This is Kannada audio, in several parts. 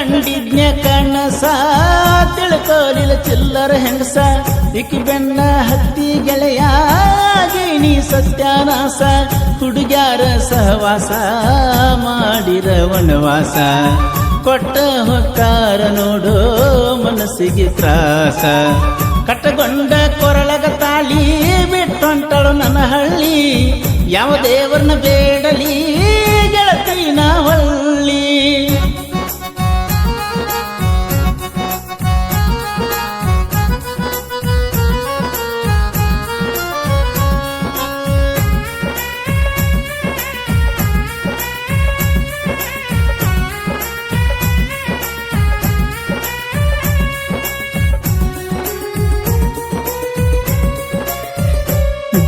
ಕಂಡಿದ್ನ್ಯ ಕನಸ ತಿಳ್ಕೋಲಿಲ್ಲ ಚಿಲ್ಲರ ಹೆಂಗಸ ಇಕ್ಕಿ ಬೆನ್ನ ಹತ್ತಿ ಗೆಳೆಯಾಗಿ ನೀ ಸತ್ಯಾನಾಸ ಹುಡುಗ್ಯಾರ ಸಹವಾಸ ಮಾಡಿರ ವನವಾಸ ಕೊಟ್ಟ ಹೊಕ್ಕಾರ ನೋಡೋ ಮನಸ್ಸಿಗೆ ತ್ರಾಸ ಕಟ್ಟಗೊಂಡ ಕೊರಳಗ ತಾಳಿ ಬಿಟ್ಟೊಂಟಳು ನನ್ನ ಹಳ್ಳಿ ಯಾವ ದೇವರನ್ನ ಬೇಡಲಿ ಗೆಳತಿನ ಹೊಳ್ಳಿ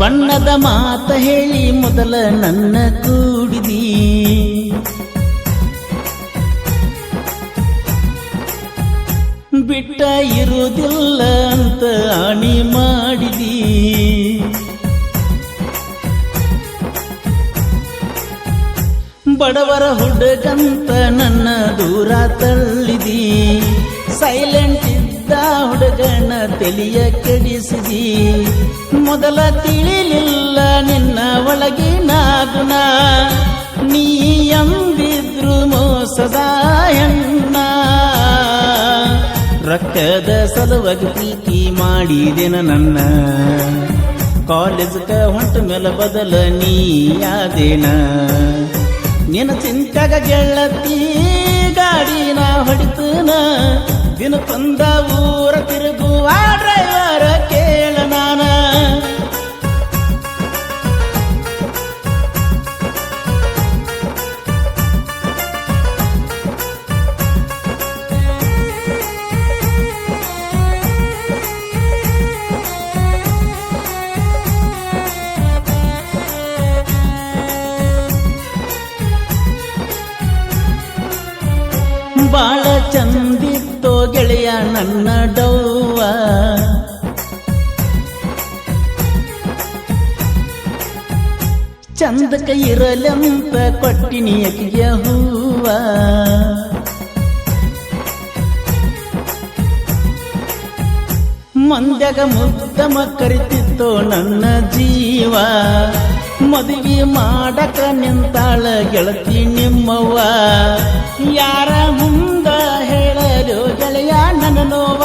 ಬಣ್ಣದ ಮಾತ ಹೇಳಿ ಮೊದಲ ನನ್ನ ಕೂಡಿದಿ ಬಿಟ್ಟ ಇರುವುದಿಲ್ಲ ಅಂತ ಆಣಿ ಮಾಡಿದಿ ಬಡವರ ಹುಡುಗಂತ ನನ್ನ ದೂರ ತಳ್ಳಿದಿ ಸೈಲೆಂಟ್ ಇದ್ದ ಹುಡುಗನ ತಲೆಯ ಕೆಡಿಸಿದಿ ಮೊದಲ ತಿಳಿಲಿಲ್ಲ ನಿನ್ನ ಒಳಗಿನ ಗುಣ ನೀ ಎಂದಿದ್ರು ಮೋಸದ ಹೆಣ್ಣ ರೊಕ್ಕದ ಸಲುವಾಗಿ ಪ್ರೀತಿ ಮಾಡಿದೆನ ನನ್ನ ಕಾಲೇಜ್ಗ ಹೊಂಟ ಮೇಲೆ ಬದಲ ನೀಯಾದೇನ ನಿನ್ನ ಚಿಂತಾಗ ಗೆಳತಿ ಗಾಡಿನ ಹೊಡಿತನ ದಿನಕ್ಕೊಂದ ಊರ ತಿರುಗುವ ಡ್ರೈವರ ಕೇಳ ನಾನ ಬಾಳ ಚಂದಿತ್ತೋ ಗೆಳೆಯ ನನ್ನ ಡವ್ವ ಚಂದಕ ಇರಲಂತ ಕೊಟ್ಟಿನಿ ಅಕ್ಕಿಯ ಹೂವ ಮಂದ್ಯಾಗ ಮುದ್ದಮ ಕರಿತಿತ್ತೋ ನನ್ನ ಜೀವ ಮದುವೆ ಮಾಡಕ ನಿಂತಾಳ ಗೆಳತಿ ನಿಮ್ಮವ್ವ ಯಾರ ಮುಂದ ಹೇಳಲು ಗೆಳೆಯ ನನ್ನ ನೋವ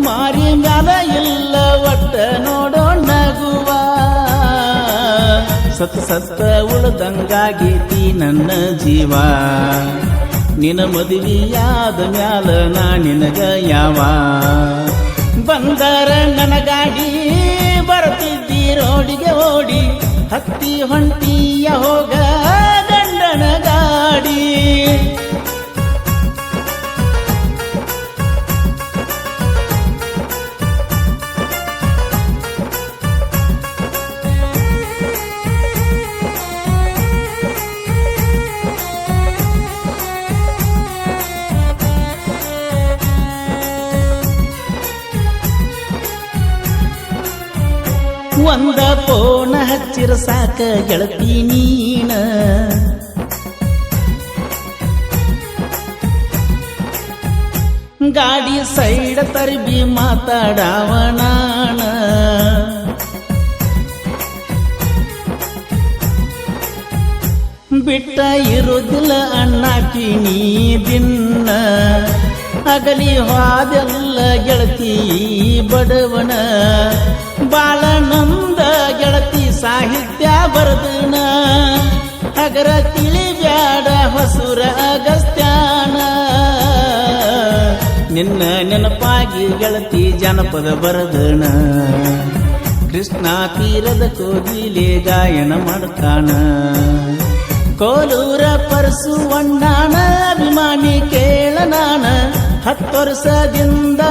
ಮಾರಿ ಮ್ಯಾಲ ಇಲ್ಲ ಒಟ್ಟ ನೋಡೋ ನಗುವ ಸತ್ತ ಉಳ್ದಂಗಾಗೇತಿ ನನ್ನ ಜೀವ ನಿನ್ನ ಮದುವೆಯಾದ ಮ್ಯಾಲ ನಾ ನಿನಗ ಯಾವ ಬಂದರ ನನ್ನ ಗಾಡಿ ಬರ್ತಿದ್ದಿ ರೋಡಿಗೆ ಓಡಿ ಹತ್ತಿ ಹೊಂಟಿಯ ಹೋಗ ಗಂಡನ ಗಾಡಿ ಒಂದ ಪೋನ ಹಚ್ಚಿರ ಸಾಕ ಗೆಳತಿ ನೀನ ಗಾಡಿ ಸೈಡ್ ತರ್ಬಿ ಮಾತಾಡವನಾನ ಬಿಟ್ಟ ಇರುವುದಿಲ್ಲ ಅಣ್ಣಾಕಿ ನೀ ದಿನ್ನ ಅಗಲಿ ಹೋದೆಲ್ಲ ಗೆಳತಿ ಬಡವನ ಬಾಳ ನೊಂದ ಗೆಳತಿ ಸಾಹಿತ್ಯ ಬರದನ ಹಗರ ತಿಳಿಬ್ಯಾಡ ಹೊಸುರ ಅಗಸ್ತ್ಯಾನ ನಿನ್ನ ನೆನಪಾಗಿ ಗೆಳತಿ ಜನಪದ ಬರದನ ಕೃಷ್ಣ ತೀರದ ಕೋಗಿಲೆ ಗಾಯನ ಮಾಡ್ತಾನ ಕೋಲೂರ ಪರಸು ಅಣ್ಣಾನ ಅಭಿಮಾನಿ ಕೇಳ ನಾನ 10 ವರ್ಷದಿಂದ